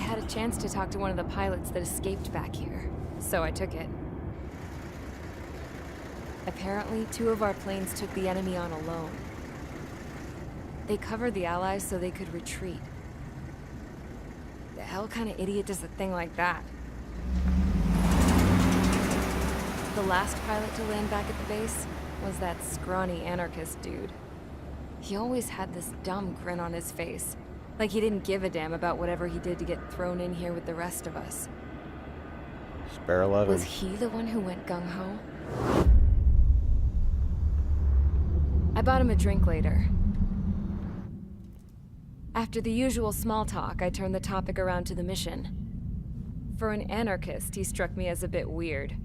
had a chance to talk to one of the pilots that escaped back here, so I took it. Apparently, 2 of our planes took the enemy on alone. They covered the Allies so they could retreat. The hell kind of idiot does a thing like that? The last pilot to land back at the base was that scrawny anarchist dude. He always had this dumb grin on his face, like he didn't give a damn about whatever he did to get thrown in here with the rest of us. Spare 11. Was he the one who went gung-ho? I bought him a drink later. After the usual small talk, I turned the topic around to the mission. For an anarchist, he struck me as a bit weird.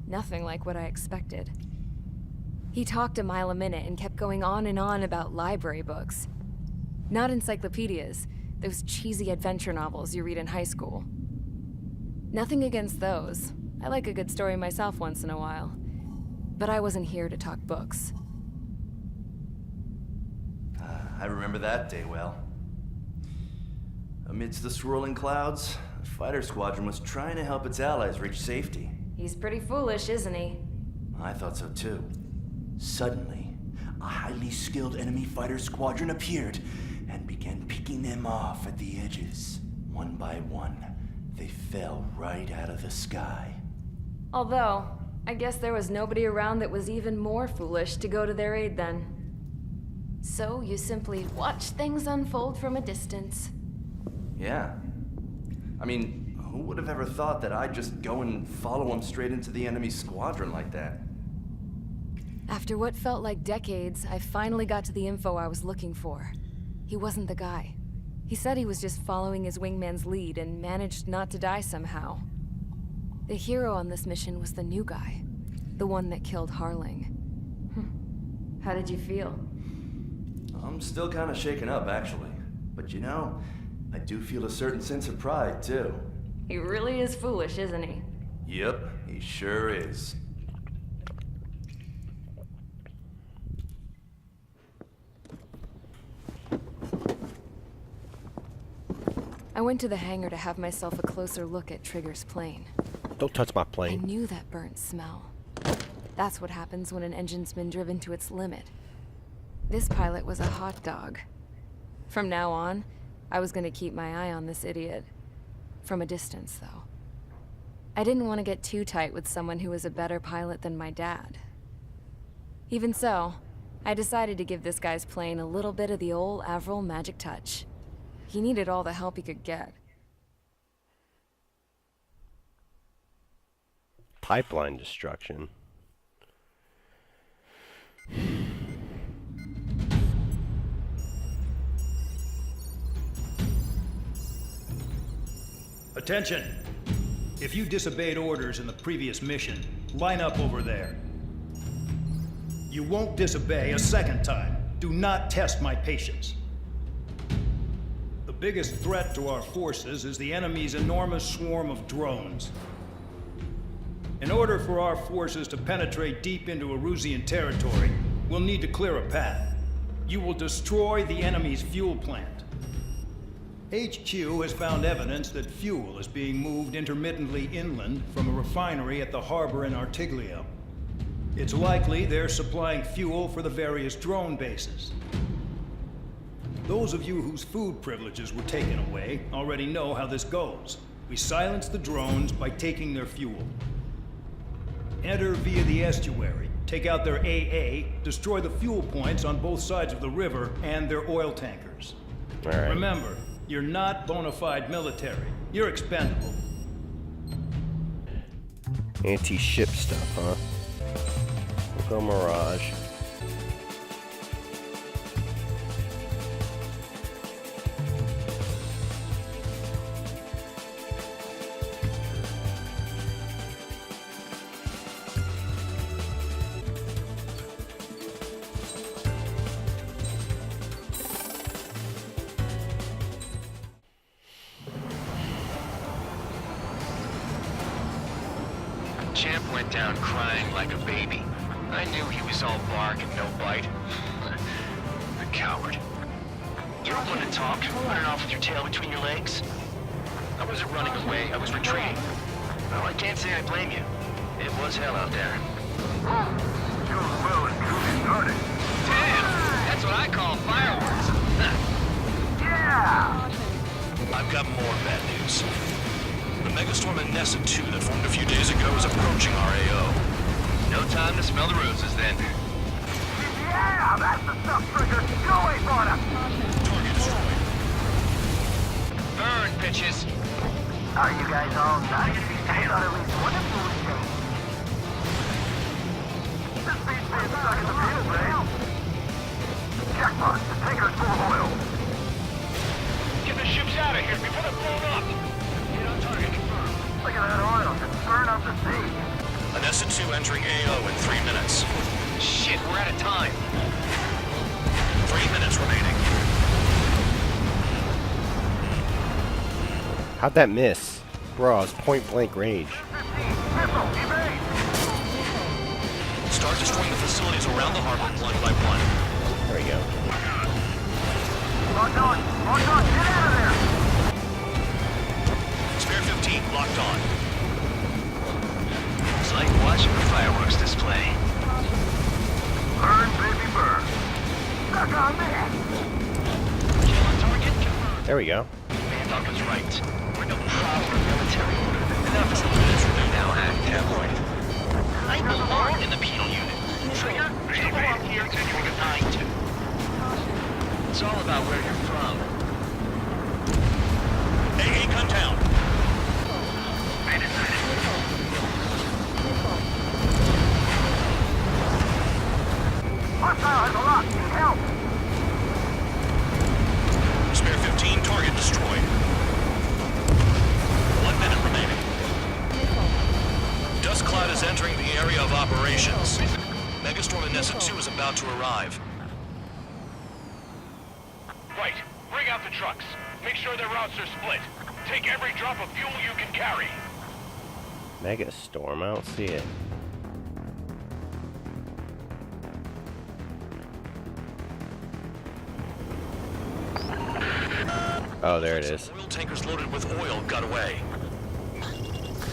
Nothing like what I expected. He talked a mile a minute and kept going on and on about library books. Not encyclopedias, those cheesy adventure novels you read in high school. Nothing against those. I like a good story myself once in a while. But I wasn't here to talk books. I remember that day well. Amidst the swirling clouds, the fighter squadron was trying to help its allies reach safety. He's pretty foolish, isn't he? I thought so too. Suddenly, a highly skilled enemy fighter squadron appeared and began picking them off at the edges. One by one, they fell right out of the sky. Although, I guess there was nobody around that was even more foolish to go to their aid then. So you simply watch things unfold from a distance. Yeah. I mean, who would have ever thought that I'd just go and follow them straight into the enemy squadron like that? After what felt like decades, I finally got to the info I was looking for. He wasn't the guy. He said he was just following his wingman's lead and managed not to die somehow. The hero on this mission was the new guy. The one that killed Harling. How did you feel? I'm still kind of shaken up, actually. But you know, I do feel a certain sense of pride, too. He really is foolish, isn't he? Yep, he sure is. I went to the hangar to have myself a closer look at Trigger's plane. Don't touch my I plane. knew that burnt smell. That's what happens when an engine's been driven to its limit. This pilot was a hot dog. From now on, I was going to keep my eye on this idiot. From a distance, though. I didn't want to get too tight with someone who was a better pilot than my dad. Even so, I decided to give this guy's plane a little bit of the old Avril magic touch. He needed all the help he could get. Pipeline destruction. Attention! If you disobeyed orders in the previous mission, line up over there. You won't disobey a second time. Do not test my patience. The biggest threat to our forces is the enemy's enormous swarm of drones. In order for our forces to penetrate deep into Erusean territory, we'll need to clear a path. You will destroy the enemy's fuel plant. HQ has found evidence that fuel is being moved intermittently inland from a refinery at the harbor in Artiglio. It's likely they're supplying fuel for the various drone bases. Those of you whose food privileges were taken away already know how this goes. We silence the drones by taking their fuel. Enter via the estuary, take out their AA, destroy the fuel points on both sides of the river and their oil tankers. All right. Remember, you're not bona fide military. You're expendable. Anti-ship stuff, huh? We'll go Mirage. Champ went down crying like a baby. I knew he was all bark and no bite. The coward. You're one to talk, running off with your tail between your legs? I wasn't running away, I was retreating. Well, I can't say I blame you. It was hell out there. Damn! That's what I call fireworks. I've got more bad news. The megastorm in Nessa 2 that formed a few days ago is approaching our AO. No time to smell the roses then. Yeah, that's the stuff, Trigger. Go away, Barda. Target destroyed. Burn, bitches. Are you guys all nice? I thought at least one of you would change. This beats being stuck in the field, Ray. Jackpot, the tanker's full of oil. Get the ships out of here before they're blown up. Get on target, confirmed. Look at that oil, just burn up the sea. A Nessa 2 entering AO in 3 minutes. Shit, we're out of time. 3 minutes remaining. How'd that miss? Bro, I was point blank range. Missile, evade! Start destroying the facilities around the harbor one by one. There we go. Locked on, get out of there! Spare 15 locked on. It's like watching a fireworks display. Burn, baby, burn. Stuck on me! Kill on target, confirmed. There we go. Doc was right. We're no proper military. Enough is the minutes for me now, tabloid. I belong in the penal unit. Trigger, you belong here continuing assigned to. It's all about where you're from. AA gun down. Hostile has a lock, need help! Spare 15 target destroyed. 1 minute remaining. Dust cloud is entering the area of operations. Megastorm in Nessa 2 is about to arrive. Right. Bring out the trucks. Make sure their routes are split. Take every drop of fuel you can carry. Megastorm, I don't see it. Oh, there it is. Oil tankers loaded with oil got away.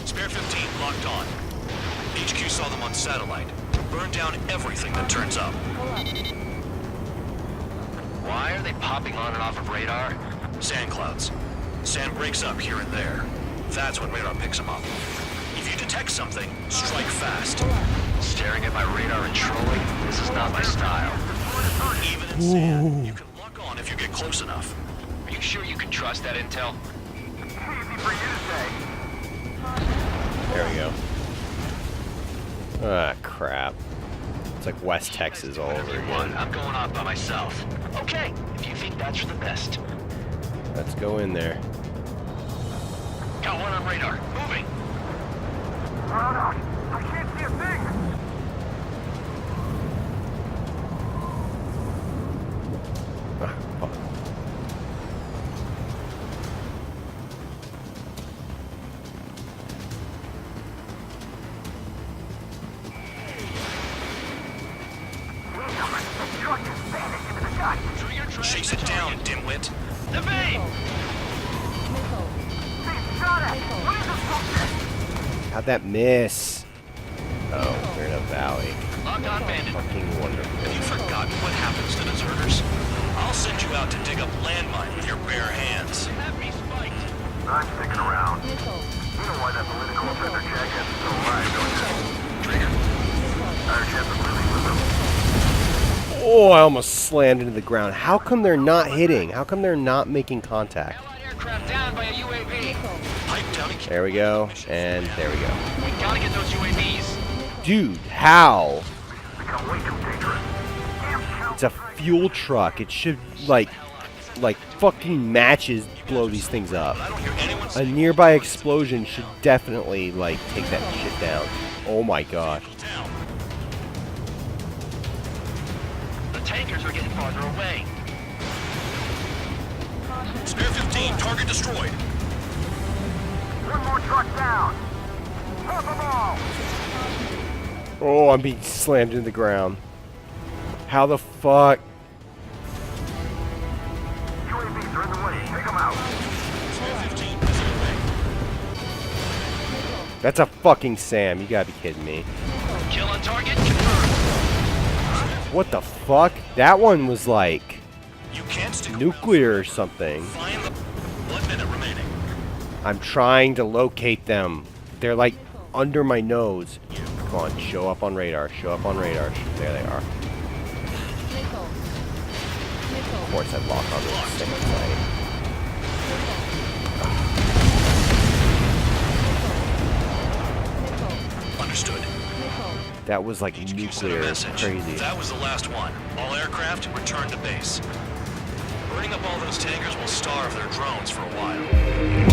Spare 15 locked on. HQ saw them on satellite. Burn down everything that turns up. Why are they popping on and off of radar? Sand clouds. Sand breaks up here and there. That's when radar picks them up. If you detect something, strike fast. Staring at my radar and trolling? This is not my style. Even in sand, you can lock on if you get close enough. Are you sure you can trust that intel? Easy for you to say. There we go. Ah, crap. It's like West Texas all over Everyone, again. I'm going off by myself. Okay, if you think that's for the best. Let's go in there. Got one on radar. Moving. Hold on, I can't see a thing! Ah, fuck. The truck is vanished into the sky! Chase it down, dimwit. Evade! They shot at! What is this bullshit? How'd that miss? Oh, we're in a valley. Locked on bandit. Fucking wonderful. Have you forgotten what happens to deserters? I'll send you out to dig up landmine with your bare hands. Have me spiked. I'm sticking around. You know why that political offender jackass is still alive, don't you? Trigger. Our chance of living with him. Oh, I almost slammed into the ground. How come they're not hitting? How come they're not making contact? Allied aircraft down by a UAV. Pipe down and keep There we go, and there we go. We gotta get those UAVs. Dude, how? Become way too dangerous. Damn It's a fuel truck. It should, like fucking matches blow these things up. I don't hear anyone A saying nearby explosion should definitely, like, take that shit down. Oh my gosh. down. The tankers are getting farther away. Spare 15, target destroyed. One more truck down. Pop them all. Oh, I'm being slammed into the ground. How the fuck? UAVs are in the way. Take them out. Spare 15, is in the way. That's a fucking SAM. You gotta be kidding me. Kill on target confirmed. What the fuck? That one was like You can't stick nuclear or something. Find the... 1 minute remaining. I'm trying to locate them. They're like under my nose. Come on, show up on radar. Show up on radar. There they are. Of course, I've locked on this second site. Understood. That was like HQ sent a nuclear. message. Crazy. That was the last one. All aircraft return to base. Burning up all those tankers will starve their drones for a while.